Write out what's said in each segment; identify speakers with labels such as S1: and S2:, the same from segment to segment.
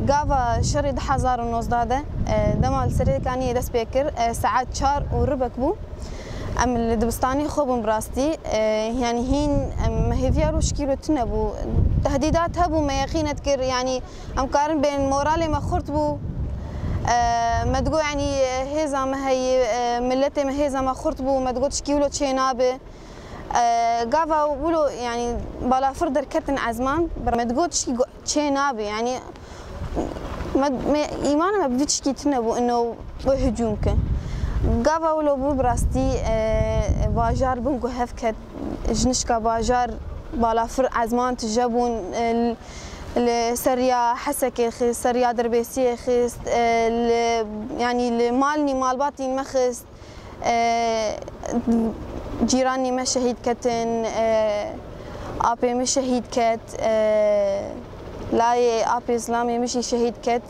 S1: قافا شري 2019 دمال سريكاني دس بيكر ساعات 4 وربع بو ام الدبستاني خوبن براستي يعني هين ما هي فيارو شكيلو تنبو تهديدات هبو ما يقين اذكر يعني ام قارن بين مورالي ما خرت بو ما تقول يعني هيزا ما هي ملتي ما هيزا ما خرت بو ما تقول شكيلو تشينابه قافا ولو يعني بلا فردر كتن عزمان ما تقول تشينابه يعني ما ايمانا ما بديتش كي تنبو انه هجومك قافا ولو بو براستي باجار بنقو هفكت جنشكا باجار بالا فر عزمان تجابون السريا حسكي خي سريا دربيسي خي يعني المالني مال باطي مخس جيراني ما شهيد كتن ابي مش شهيد كت لاي ابي اسلامي مش شهيد كت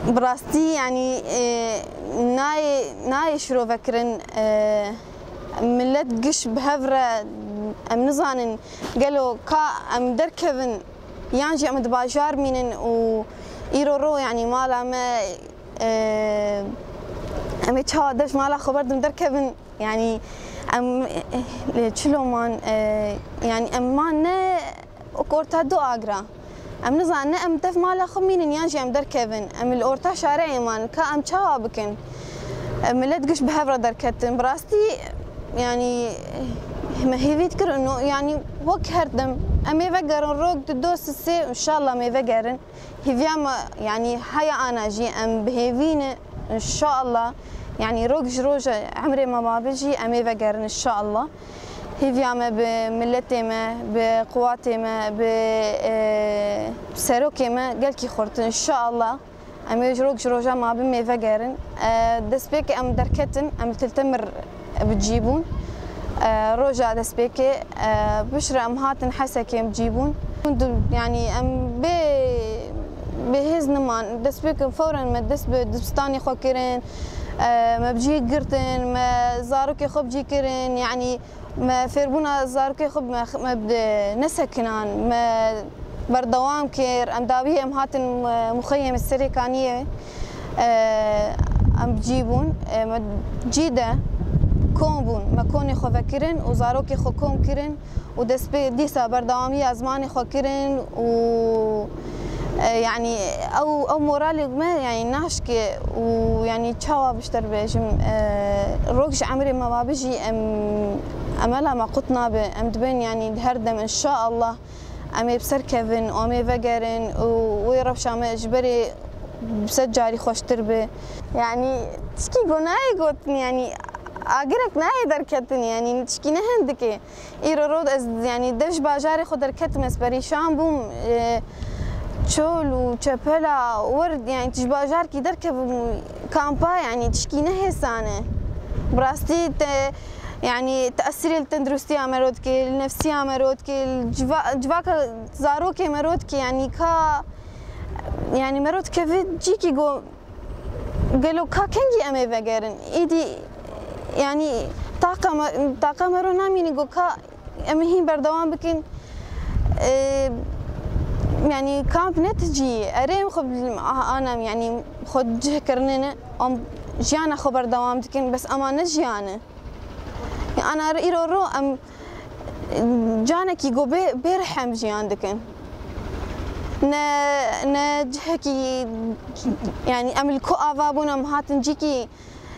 S1: براستي يعني ناي شرو فكرن ملت قش بهفرة ام نزانن قالوا كا ام دركبن يانجي ام دباجار مينن و ايرورو يعني مالا ما ام تشادش مالا خبردم دركبن يعني ام تشلومان يعني ام ما كورتا دو اغرا ام نزان ام تف مالا خمين يانجي ام دركبن ام الاورتا شارعي مان كا ام تشابكن ملت قش بهفرة دركتن براستي يعني ما هي فيتكر انه يعني وك هردم امي فقرن روق تدوس السي ان شاء الله مي فقرن هيفياما يعني هيا انا جي ام بهيفين ان شاء الله يعني روق جروجة عمري ما بيجي امي فقرن ان شاء الله هيفياما بملتي ما بقواتي ما بسروكي ما قال كي خورتن ان شاء الله امي روق جروجة ما بمي فقرن دسبيك ام دركتن ام تلتمر بتجيبون روجا دسبيكي بشرة ام هاتن حسكي بتجيبون يعني ام بهز نمان دسبيك فورا ما دسبستاني خو كيرين ما بجي قرتن ما زاروكي خو بجي كيرين يعني ما فيربونا زاروكي خو ما نسكنان ما بردوام كير ام دابيه ام هاتن مخيم السريكانيه ام بجيبون جيده كومبون ما كوني خو فكرن وزاروكي خو كوم كرن ودسبي ديسا بردوامي ازماني خو كرن و يعني او مورالي ما يعني ناشكي ويعني تشاوا بشتر بيجم روكش عمري ما بيجي املا ما قطنا ام دبن يعني دهردم ان شاء الله امي بسر كيفن وامي فقرن ويرب شام اجبري بسجاري خوش تربي يعني تشكي قناي قوتني يعني اقرك ناي دركتني يعني تشكي نهندك ايرو يعني دش باجاري خو دركت مسبري شام بوم شول وشبلا ورد يعني تش باجار كي دركب كامبا يعني تشكي نهسانه براستي يعني تأثير التندرستي مرودك النفسية مرودك الجواك زاروك مرودك يعني كا يعني مرودك في جيكي جو قالوا كا كنجي أمي بقرن إيدي يعني طاقة مرو ناميني جو كا أمي هين بردوام بكين يعني كامب نتجي أريم خب أنا يعني خد جه كرننا أم جيانا خبر دوام دكين بس أما نجيانا أنا إيرو أم جانا كي جو بيرحم جيان دكين نجهكي يعني أم الكو أفابونا مهاتن جيكي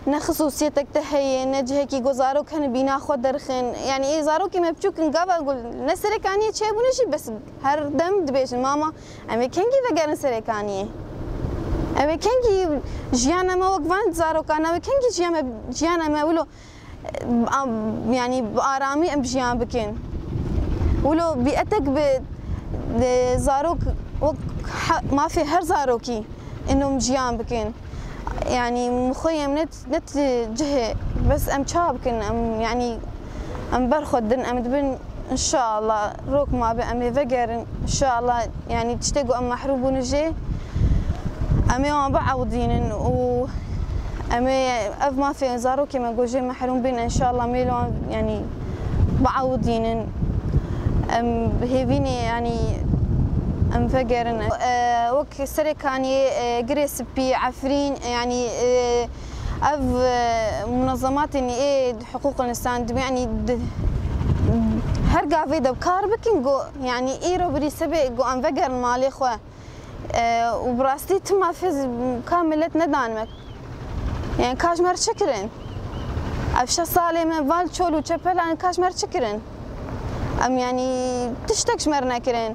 S1: نخصوصيتك تهي نجهكي جو زارو كان بينا خود درخن يعني إيه زارو كي ما بتشوكن قابا أقول نسركانية تشيبوني شي بس هر دم دبيش ماما أمي كنجي فقر نسركانية أمي كنجي جيانا ما وقفان زارو كان أمي كنجي جيانا ما ولو يعني بآرامي أم بجيان بكين ولو بيأتك بزاروك ما في هر زاروكي إنه مجيان بكين يعني مخيم نت جهة بس أم شابكن أم يعني أم برخدن أم دبن إن شاء الله روك ما بأمي فقر إن شاء الله يعني تشتقوا أم محروبون جي أمي ما بعوضين و أمي أف ما في زاروكي ما جوجي محروم بين إن شاء الله ميلون يعني بعوضين أم هيفيني يعني ام فقرنا وك سركاني جريس بي عفرين يعني اف منظمات اني حقوق الانسان يعني هرقا فيدا بكار بكينجو يعني ايرو بري سبي جو ام فقر مالي خو وبراستي تما فيز كاملت ندانمك يعني كاشمر شكرن افشا صالي من فال تشولو تشبل انا كاشمر شكرن ام يعني تشتكش مرنا كرين